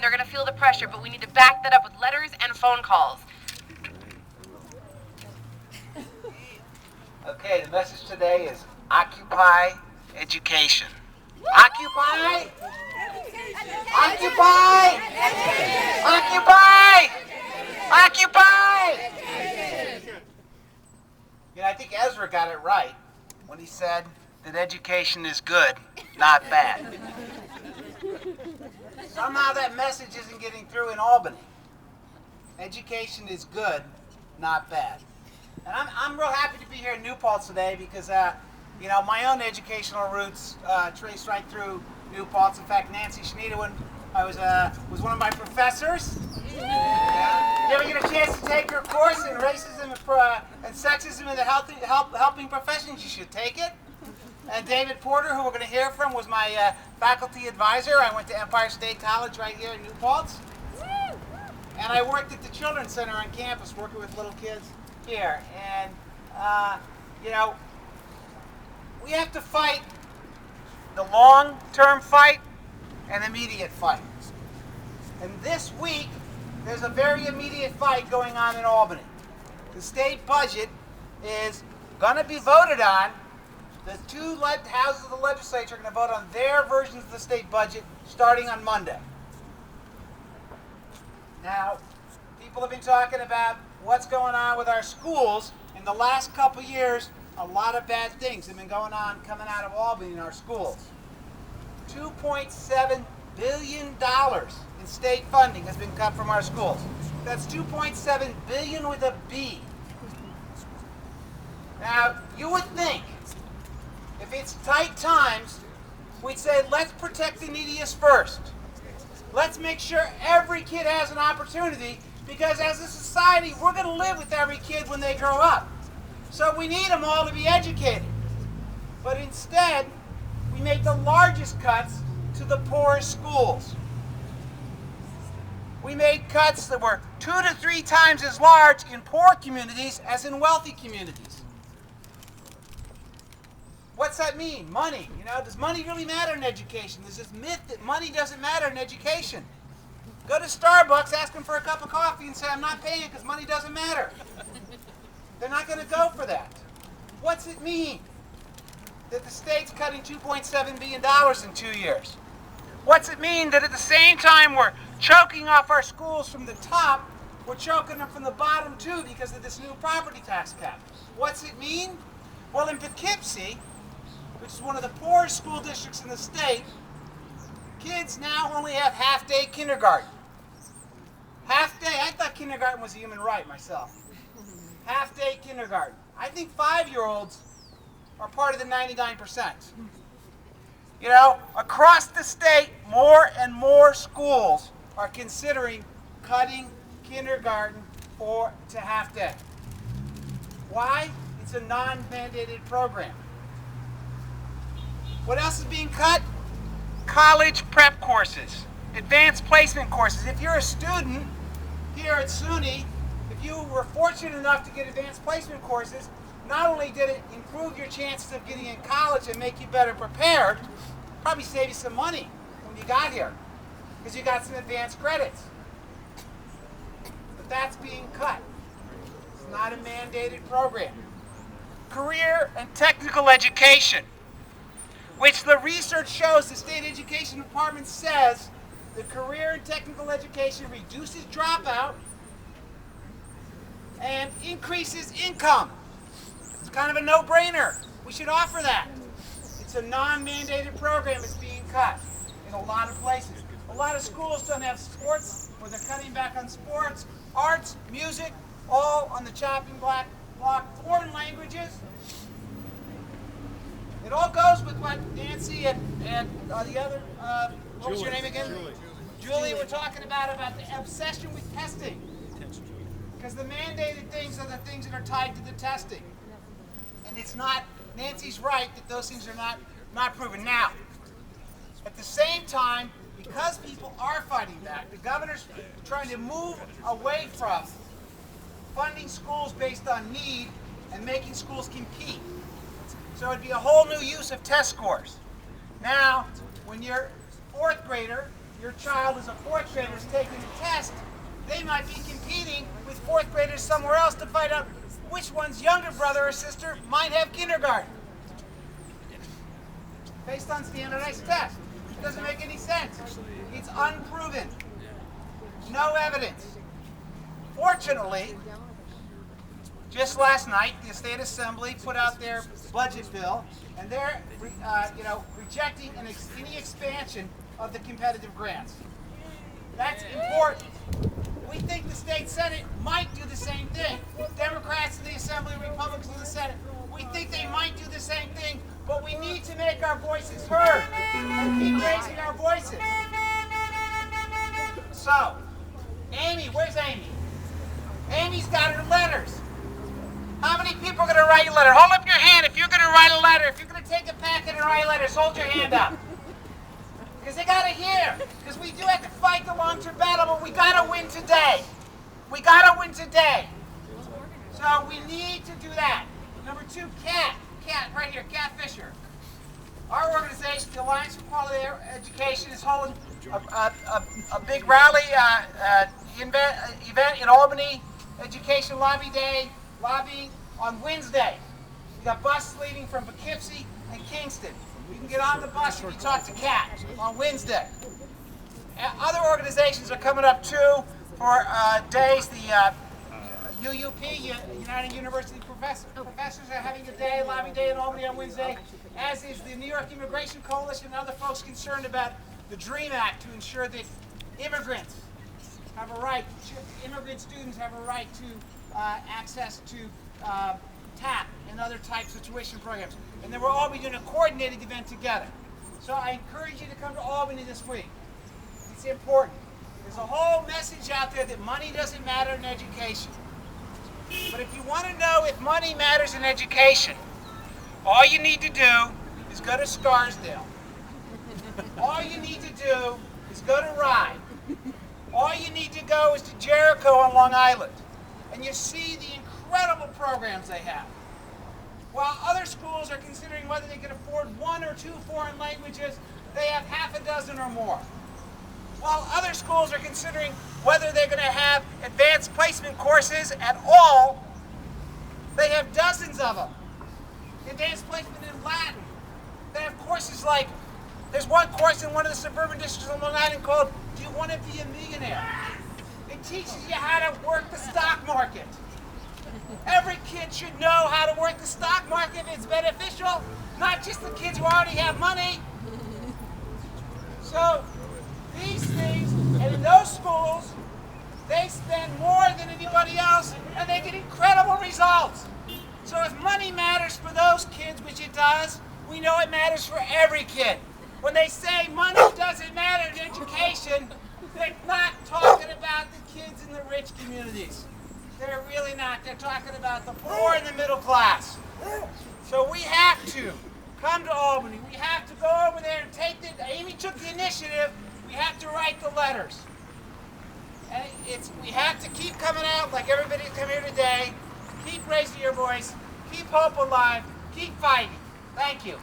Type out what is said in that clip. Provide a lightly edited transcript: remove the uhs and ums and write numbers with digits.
They're going to feel the pressure, but we need to back that up with letters and phone calls. Okay, the message today is Occupy Education. Occupy! Occupy! Occupy! Occupy! You know, I think Ezra got it right when he said that education is good, not bad. Somehow that message isn't getting through in Albany. Education is good, not bad. And I'm real happy to be here in New Paltz today because, you know, my own educational roots trace right through New Paltz. In fact, Nancy Schneider, when I was one of my professors. Yeah. You ever get a chance to take her course in racism and sexism in the helping professions, you should take it. And David Porter, who we're going to hear from, was my faculty advisor. I went to Empire State College right here in New Paltz. And I worked at the Children's Center on campus working with little kids here. And, you know, we have to fight the long-term fight and immediate fight. And this week, there's a very immediate fight going on in Albany. The state budget is going to be voted on. The two houses of the legislature are going to vote on their versions of the state budget starting on Monday. Now, people have been talking about what's going on with our schools. In the last couple years, a lot of bad things have been going on coming out of Albany in our schools. $2.7 billion in state funding has been cut from our schools. That's $2.7 billion with a B. Now, you would think, if it's tight times, we'd say, let's protect the neediest first. Let's make sure every kid has an opportunity, because as a society, we're going to live with every kid when they grow up. So we need them all to be educated. But instead, we made the largest cuts to the poorest schools. We made cuts that were 2 to 3 times as large in poor communities as in wealthy communities. What's that mean? Money. You know, does money really matter in education? There's this myth that money doesn't matter in education. Go to Starbucks, ask them for a cup of coffee and say, I'm not paying because money doesn't matter. They're not going to go for that. What's it mean that the state's cutting $2.7 billion in 2 years? What's it mean that at the same time we're choking off our schools from the top, we're choking them from the bottom too because of this new property tax cap? What's it mean? Well, in Poughkeepsie, which is one of the poorest school districts in the state, kids now only have half-day kindergarten. Half-day, I thought kindergarten was a human right myself. Half-day kindergarten. I think 5-year-olds are part of the 99%. You know, across the state, more and more schools are considering cutting kindergarten to half-day. Why? It's a non-mandated program. What else is being cut? College prep courses, advanced placement courses. If you're a student here at SUNY, if you were fortunate enough to get advanced placement courses, not only did it improve your chances of getting in college and make you better prepared, probably save you some money when you got here, because you got some advanced credits. But that's being cut. It's not a mandated program. Career and technical education, which the research shows, the state education department says the career and technical education reduces dropout and increases income. It's kind of a no-brainer. We should offer that. It's a non-mandated program. It's being cut in a lot of places. A lot of schools don't have sports, or they're cutting back on sports, arts, music, all on the chopping block. Foreign languages. It all goes with what Nancy and the other, what was your name again? Julie were talking about the obsession with testing. Because the mandated things are the things that are tied to the testing. And it's not, Nancy's right that those things are not proven. Now, at the same time, because people are fighting back, the governor's trying to move away from funding schools based on need and making schools compete. So it'd be a whole new use of test scores. Now, when you're a 4th grader your child is a fourth grader is taking a test, they might be competing with fourth graders somewhere else to find out which one's younger brother or sister might have kindergarten. Based on standardized tests. It doesn't make any sense. It's unproven. No evidence. Fortunately, just last night, the State Assembly put out their budget bill, and they're rejecting any expansion of the competitive grants. That's important. We think the state Senate might do the same thing. Democrats in the Assembly, Republicans in the Senate, we think they might do the same thing, but we need to make our voices heard and keep raising our voices. So, Amy, where's Amy? Amy's got her letters. How many people are going to write a letter? Hold up your hand if you're going to write a letter. If you're going to take a packet and write letters, hold your hand up. Because they got to hear. Because we do have to fight the long-term battle, but we got to win today. We got to win today. So we need to do that. Number 2, Kat, right here, Kat Fisher. Our organization, the Alliance for Quality Education, is holding a big rally event in Albany, Education Lobby Day, lobbying on Wednesday. We got buses leaving from Poughkeepsie and Kingston. You can get on the bus if you talk to Kat on Wednesday. Other organizations are coming up too for days. The UUP, United University Professors are having a day, lobby day in Albany on Wednesday, as is the New York Immigration Coalition and other folks concerned about the DREAM Act to ensure that immigrants have a right, immigrant students have a right to access to TAP and other types of tuition programs. And then we'll all be doing a coordinated event together. So I encourage you to come to Albany this week. It's important. There's a whole message out there that money doesn't matter in education. But if you want to know if money matters in education, all you need to do is go to Scarsdale. All you need to do is go to Rye. All you need to go is to Jericho on Long Island. And you see the incredible programs they have. While other schools are considering whether they can afford 1 or 2 foreign languages, they have half a dozen or more. While other schools are considering whether they're going to have advanced placement courses at all, they have dozens of them. Advanced placement in Latin. They have courses like, there's one course in one of the suburban districts on Long Island called, Do You Want to Be a Millionaire? It teaches you how to work the stock market. Every kid should know how to work the stock market if it's beneficial, not just the kids who already have money. So, these things, and in those schools, they spend more than anybody else, and they get incredible results. So if money matters for those kids, which it does, we know it matters for every kid. When they say money doesn't matter in education, they're not talking about the kids in the rich communities. They're really not. They're talking about the poor and the middle class. So we have to come to Albany. We have to go over there and take the, Amy took the initiative, we have to write the letters. And we have to keep coming out like everybody come here today. Keep raising your voice. Keep hope alive. Keep fighting. Thank you.